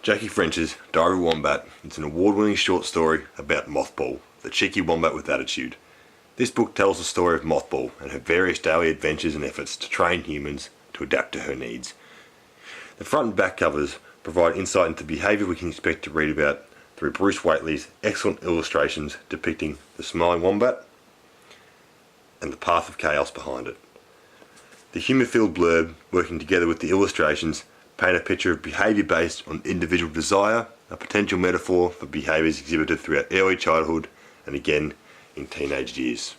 Jackie French's Diary of Wombat is an award-winning short story about Mothball, the cheeky wombat with attitude. This book tells the story of Mothball and her various daily adventures and efforts to train humans to adapt to her needs. The front and back covers provide insight into behaviour we can expect to read about through Bruce Waitley's excellent illustrations depicting the smiling wombat and the path of chaos behind it. The humour-filled blurb, working together with the illustrations, paint a picture of behaviour based on individual desire, a potential metaphor for behaviours exhibited throughout early childhood and again in teenage years.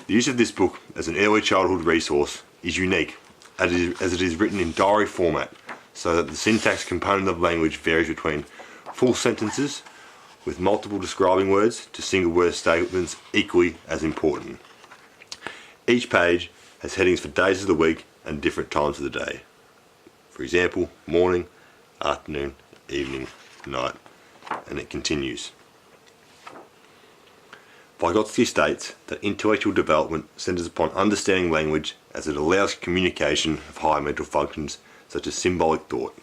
The use of this book as an early childhood resource is unique as it is written in diary format, so that the syntax component of language varies between full sentences with multiple describing words to single word statements equally as important. Each page has headings for days of the week and different times of the day. For example, morning, afternoon, evening, night, and it continues. Vygotsky states that intellectual development centers upon understanding language as it allows communication of higher mental functions such as symbolic thought.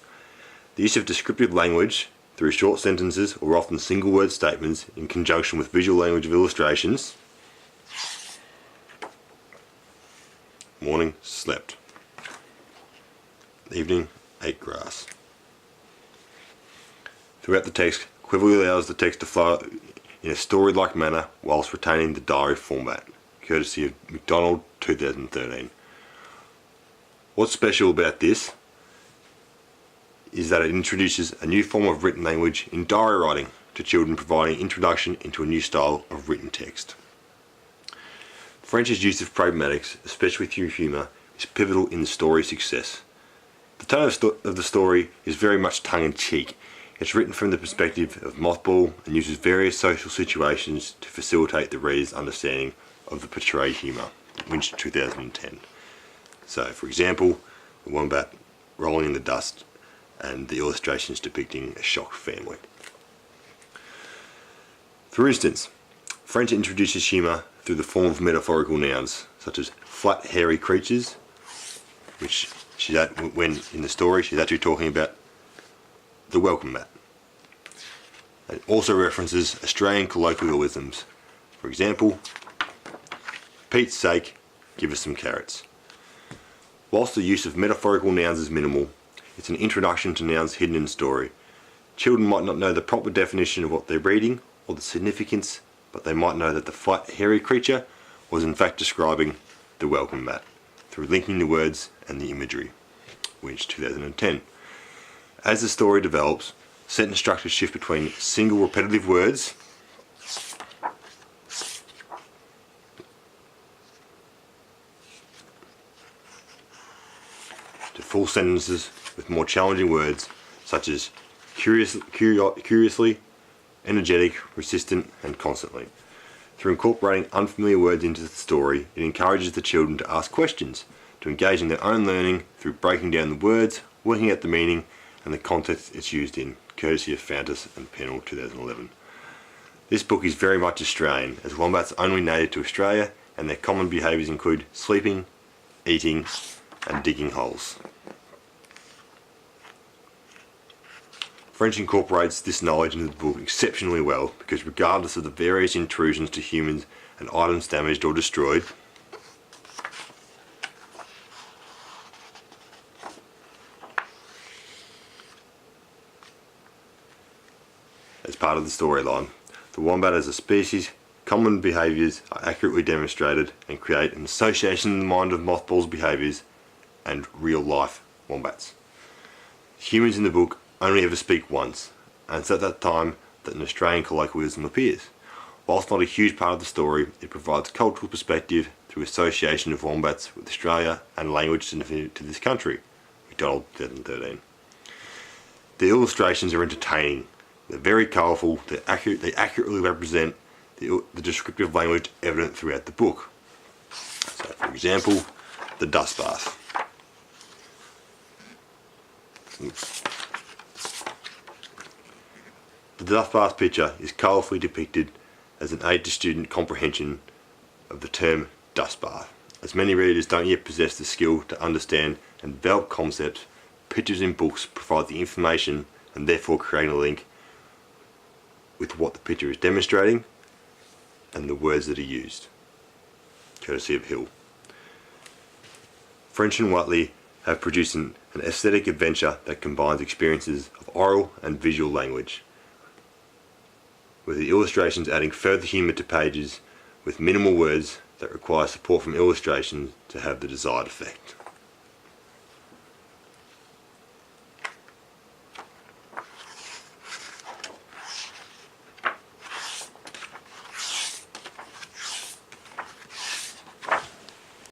The use of descriptive language through short sentences or often single word statements in conjunction with visual language of illustrations. Morning, slept. Evening, ate grass. Throughout the text, cleverly allows the text to flow in a story-like manner whilst retaining the diary format, courtesy of McDonald 2013. What's special about this is that it introduces a new form of written language in diary writing to children, providing introduction into a new style of written text. French's use of pragmatics, especially through humour, is pivotal in the story's success. The tone of the story is very much tongue-in-cheek. It's written from the perspective of Mothball and uses various social situations to facilitate the reader's understanding of the portrayed humour. Winch 2010. So, for example, the wombat rolling in the dust and the illustrations depicting a shocked family. For instance, French introduces humour through the form of metaphorical nouns, such as flat, hairy creatures, which when in the story she's actually talking about the welcome mat. It also references Australian colloquialisms. For example, for Pete's sake, give us some carrots. Whilst the use of metaphorical nouns is minimal, it's an introduction to nouns hidden in the story. Children might not know the proper definition of what they're reading or the significance, but they might know that the flat, hairy creature was in fact describing the welcome mat through linking the words and the imagery. Winch 2010. As the story develops, sentence structures shift between single repetitive words to full sentences with more challenging words such as curiously, energetic, persistent, and constantly. Through incorporating unfamiliar words into the story, it encourages the children to ask questions, to engage in their own learning through breaking down the words, working out the meaning, and the context it's used in, courtesy of Fountas and Pennell 2011. This book is very much Australian, as wombats are only native to Australia, and their common behaviours include sleeping, eating, and digging holes. French incorporates this knowledge into the book exceptionally well, because regardless of the various intrusions to humans and items damaged or destroyed, as part of the storyline, the wombat as a species, common behaviours are accurately demonstrated and create an association in the mind of Mothball's behaviours and real-life wombats. Humans in the book only ever speak once, and it's at that time that an Australian colloquialism appears. Whilst not a huge part of the story, it provides cultural perspective through association of wombats with Australia and language significant to this country. McDonald 2013. The illustrations are entertaining, they're very colourful, they accurately represent the descriptive language evident throughout the book. So, for example, the dust bath. The dust bath picture is colourfully depicted as an aid to student comprehension of the term dust bath, as many readers don't yet possess the skill to understand and develop concepts pictures in books provide the information and therefore creating a link with what the picture is demonstrating and the words that are used. Courtesy of Hill. French and Whiteley have produced an aesthetic adventure that combines experiences of oral and visual language, with the illustrations adding further humour to pages with minimal words that require support from illustrations to have the desired effect.